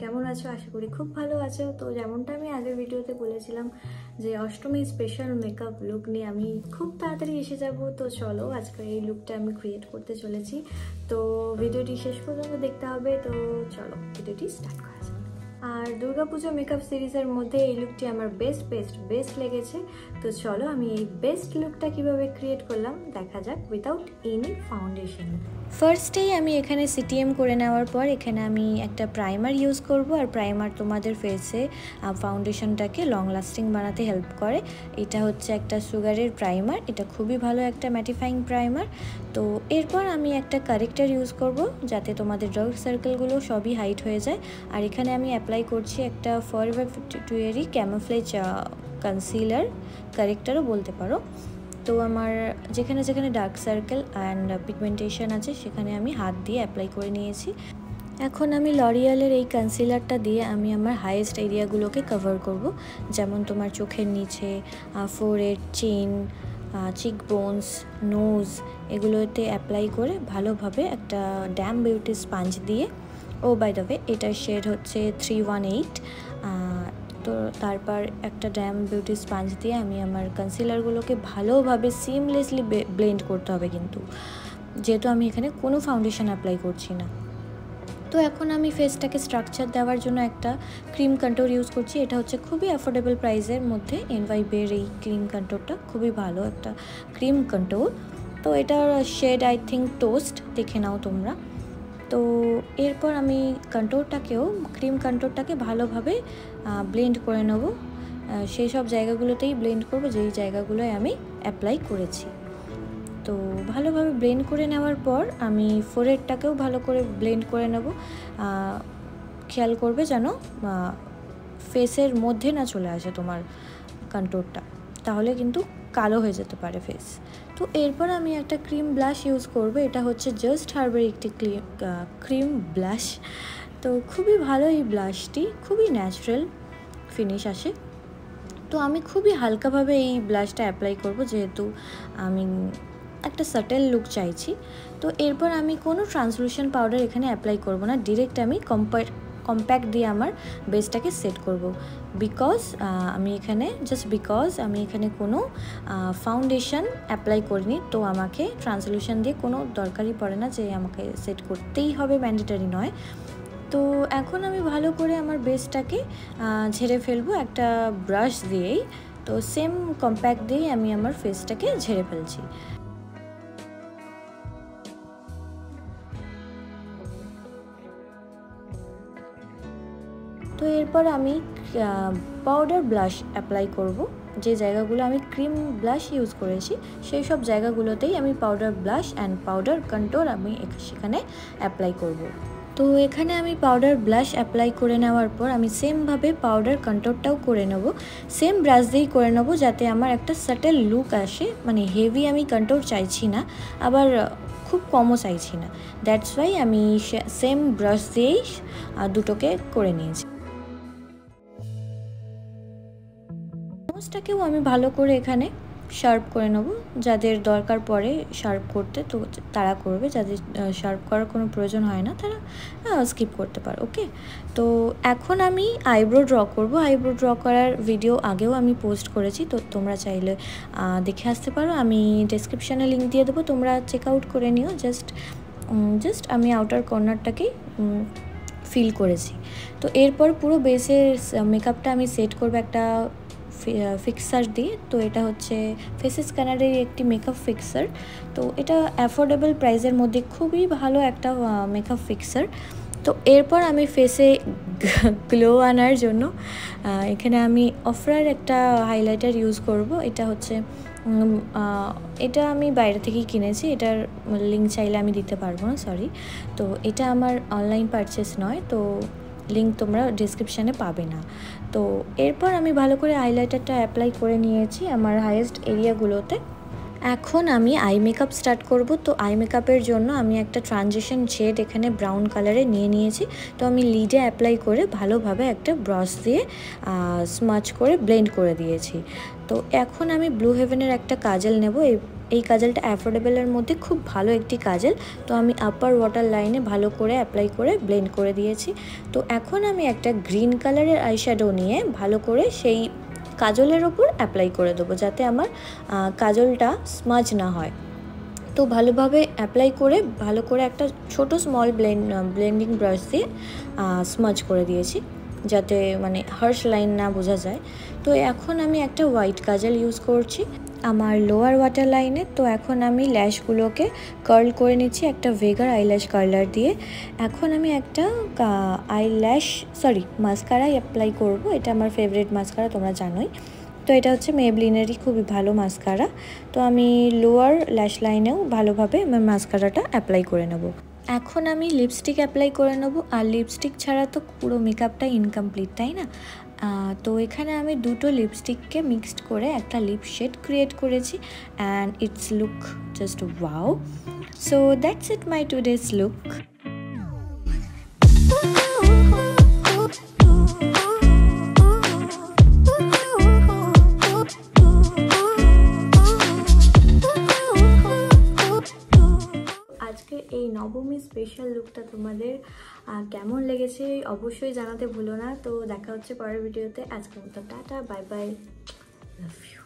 কেমন আছো? আশা করি খুব ভালো আছো। তো যেমনটা আমি আগের ভিডিওতে বলেছিলাম যে অষ্টমী স্পেশাল মেকআপ লুক নিয়ে আমি খুব তাড়াতাড়ি এসে যাব। তো চলো আজকে এই লুকটা আমি ক্রিয়েট করতে চলেছি। তো ভিডিওটি শেষ পর্যন্ত দেখতে হবে। তো চলো ভিডিওটি স্টার্ট করা যাক। আর দুর্গাপূজা মেকআপ সিরিজের মধ্যে এই লুকটি আমার বেস্ট লেগেছে। তো চলো আমি এই বেস্ট লুকটা কিভাবে ক্রিয়েট করলাম দেখা যাক উইদাউট এনি ফাউন্ডেশন। ফার্স্টেই আমি এখানে সিটিএম করে নেওয়ার পর এখানে আমি একটা প্রাইমার ইউজ করব। আর প্রাইমার তোমাদের ফেসে ফাউন্ডেশনটাকে লং লাস্টিং বানাতে হেল্প করে। এটা হচ্ছে একটা সুগারের প্রাইমার, এটা খুবই ভালো একটা ম্যাটিফাইং প্রাইমার। তো এরপর আমি একটা কারেক্টার ইউজ করব যাতে তোমাদের ডার্ক সার্কেলগুলো সবই হাইড হয়ে যায়। আর এখানে আমি অ্যাপ্লাই করছি একটা ফরএভার 52 ক্যামোফ্লেজ কনসিলার, কারেক্টারও বলতে পারো। তো আমার যেখানে যেখানে ডার্ক সার্কেল অ্যান্ড পিগমেন্টেশন আছে সেখানে আমি হাত দিয়ে অ্যাপ্লাই করে নিয়েছি। এখন আমি লরিয়ালের এই কনসিলারটা দিয়ে আমি আমার হাইয়েস্ট এরিয়াগুলোকে কভার করব, যেমন তোমার চোখের নিচে, ফোরহেড, চিন, চিক বোনস, নোজ, এগুলোতে অ্যাপ্লাই করে ভালোভাবে একটা ড্যাম বিউটি স্পঞ্জ দিয়ে, ও বাই দ্য ওয়ে এটার শেড হচ্ছে 318। তো তারপর একটা ড্যাম বিউটি স্পঞ্জ দিয়ে আমি আমার কনসিলারগুলোকে ভালোভাবে সিমলেসলি ব্লেন্ড করতে হবে, কিন্তু যেহেতু আমি এখানে কোনো ফাউন্ডেশন অ্যাপ্লাই করছি না। তো এখন আমি ফেসটাকে স্ট্রাকচার দেওয়ার জন্য একটা ক্রিম কন্ট্যুর ইউজ করছি। এটা হচ্ছে খুবই অ্যাফোর্ডেবল প্রাইসের মধ্যে NYBের এই ক্রিম কন্ট্যুরটা খুবই ভালো একটা ক্রিম কন্ট্যুর। তো এটার শেড আই থিঙ্ক টোস্ট, দেখে নাও তোমরা। তো এরপর আমি ক্রিম কন্ট্যুরটাকে ভালোভাবে ব্লেন্ড করে নেব। সেই সব জায়গাগুলোতেই ব্লেন্ড করব যেই জায়গাগুলোয় আমি অ্যাপ্লাই করেছি। তো ভালোভাবে ব্লেন্ড করে নেওয়ার পর আমি ফোরহেডটাকেও ভালো করে ব্লেন্ড করে নেব। খেয়াল করবে যেন ফেসের মধ্যে না চলে আসে তোমার কন্ট্যুরটা, তাহলে কিন্তু কালো হয়ে যেতে পারে ফেস। তো এরপর আমি একটা ক্রিম ব্লাশ ইউজ করব। এটা হচ্ছে জাস্ট হার্বের একটি ক্রিম ব্লাশ। তো খুবই ভালো এই ব্লাশটি, খুবই ন্যাচারাল ফিনিশ আসে। তো আমি খুবই হালকাভাবে এই ব্লাশটা অ্যাপ্লাই করব, যেহেতু আমি একটা সাটেল লুক চাইছি। তো এরপর আমি কোনো ট্রান্সলুশন পাউডার এখানে অ্যাপ্লাই করব না, ডিরেক্ট আমি কম্প্যাক্ট দিয়ে আমার বেসটাকে সেট করব। আমি এখানে কোনো ফাউন্ডেশন অ্যাপ্লাই করিনি, তো আমাকে ট্রান্সলুশন দিয়ে কোনো দরকারই পড়ে না যে আমাকে সেট করতেই হবে, ম্যান্ডেটরি নয়। তো এখন আমি ভালো করে আমার বেসটাকে ঝেড়ে ফেলবো একটা ব্রাশ দিয়েই। তো সেম কম্প্যাক্ট দিয়েই আমি আমার ফেসটাকে ঝেড়ে ফেলছি। তো এরপর আমি পাউডার ব্লাশ অ্যাপ্লাই করব। যে জায়গাগুলো আমি ক্রিম ব্লাশ ইউজ করেছি সেই সব জায়গাগুলোতেই আমি powder blush and powder contour আমি সেখানে অ্যাপ্লাই করব। তো এখানে আমি পাউডার ব্লাশ অ্যাপ্লাই করে নেওয়ার পর আমি সেমভাবে পাউডার কন্ট্যুরটাও করে নেব। সেম ব্রাশ দিয়েই করে নেব যাতে আমার একটা সাটেল লুক আসে, মানে হেভি আমি কন্ট্যুর চাইছি না, আবার খুব কমও চাইছি না। দ্যাটস ওয়াই আমি সেম ব্রাশ দিয়েই দুটোকে করে নিয়েছি। নোজটাকেও আমি ভালো করে এখানে শার্প করে নেব। যাদের দরকার পড়ে শার্প করতে তো তারা করবে, যাদের শার্প করার কোনো প্রয়োজন হয় না তারা স্কিপ করতে পারে। ওকে, তো এখন আমি আইব্রো ড্র করব। আইব্রো ড্র করার ভিডিও আগেও আমি পোস্ট করেছি, তো তোমরা চাইলে দেখে আসতে পারো। আমি ডেসক্রিপশানে লিঙ্ক দিয়ে দেবো, তোমরা চেক আউট করে নিও। জাস্ট আমি আউটার কর্নারটাকেই ফিল করেছি। তো এরপর পুরো বেসের মেকআপটা আমি সেট করবো একটা ফিক্সার দিয়ে। তো এটা হচ্ছে ফেসেস কানাডের একটি মেকআপ ফিক্সার। তো এটা অ্যাফোর্ডেবল প্রাইসের মধ্যে খুবই ভালো একটা মেকআপ ফিক্সার। তো এরপর আমি ফেসে গ্লো আনার জন্য এখানে আমি অফরার একটা হাইলাইটার ইউজ করব। এটা আমি বাইরে থেকেই কিনেছি, এটার লিঙ্ক চাইলে আমি দিতে পারবো না, সরি। তো এটা আমার অনলাইন পারচেস নয়, তো লিঙ্ক তোমরা ডিসক্রিপশানে পাবে না। তো এরপর আমি ভালো করে হাইলাইটারটা অ্যাপ্লাই করে নিয়েছি আমার হাইয়েস্ট এরিয়াগুলোতে। এখন আমি আই মেকআপ স্টার্ট করব। তো আই মেকআপের জন্য আমি একটা ট্রানজিশন শেড এখানে ব্রাউন কালারে নিয়েছি। তো আমি লিডে অ্যাপ্লাই করে ভালোভাবে একটা ব্রাশ দিয়ে স্মাচ করে ব্লেন্ড করে দিয়েছি। তো এখন আমি ব্লু হেভেনের একটা কাজল নেব। এই কাজলটা অ্যাফোর্ডেবলের মধ্যে খুব ভালো একটি কাজল। তো আমি আপার ওয়াটার লাইনে ভালো করে অ্যাপ্লাই করে ব্লেন্ড করে দিয়েছি। তো এখন আমি একটা গ্রিন কালারের আইশ্যাডো নিয়ে ভালো করে সেই কাজলের ওপর অ্যাপ্লাই করে দেবো, যাতে আমার কাজলটা স্মাজ না হয়। তো ভালোভাবে অ্যাপ্লাই করে ভালো করে একটা ছোট স্মল ব্লেন্ডিং ব্রাশ দিয়ে স্মাজ করে দিয়েছি, যাতে মানে হার্শ লাইন না বোঝা যায়। তো এখন আমি একটা হোয়াইট কাজল ইউজ করছি আমার লোয়ার ওয়াটার লাইনে। তো এখন আমি ল্যাশগুলোকে কার্ল করে নিচ্ছি একটা ভেগার আইল্যাশ কার্লার দিয়ে। এখন আমি একটা মাস্কারা অ্যাপ্লাই করব। এটা আমার ফেভারিট মাস্কারা, তোমরা জানোই। তো এটা হচ্ছে মেবলিনেরই খুবই ভালো মাস্কারা। তো আমি লোয়ার ল্যাশ লাইনেও ভালোভাবে আমার মাস্কারাটা অ্যাপ্লাই করে নেব। এখন আমি লিপস্টিক অ্যাপ্লাই করে নেব। আর লিপস্টিক ছাড়া তো পুরো মেকআপটা ইনকমপ্লিট, তাই না? তো এখানে আমি দুটো লিপস্টিককে মিক্সড করে একটা লিপ শেড ক্রিয়েট করেছি, and it's look just wow. So that's it my today's look. আজকে এই নবমী স্পেশাল লুকটা তোমাদের কেমন লেগেছে অবশ্যই জানাতে ভুলো না। তো দেখা হচ্ছে পরের ভিডিওতে। আজকের মতো টাটা, বাই বাই, লাভ ইউ।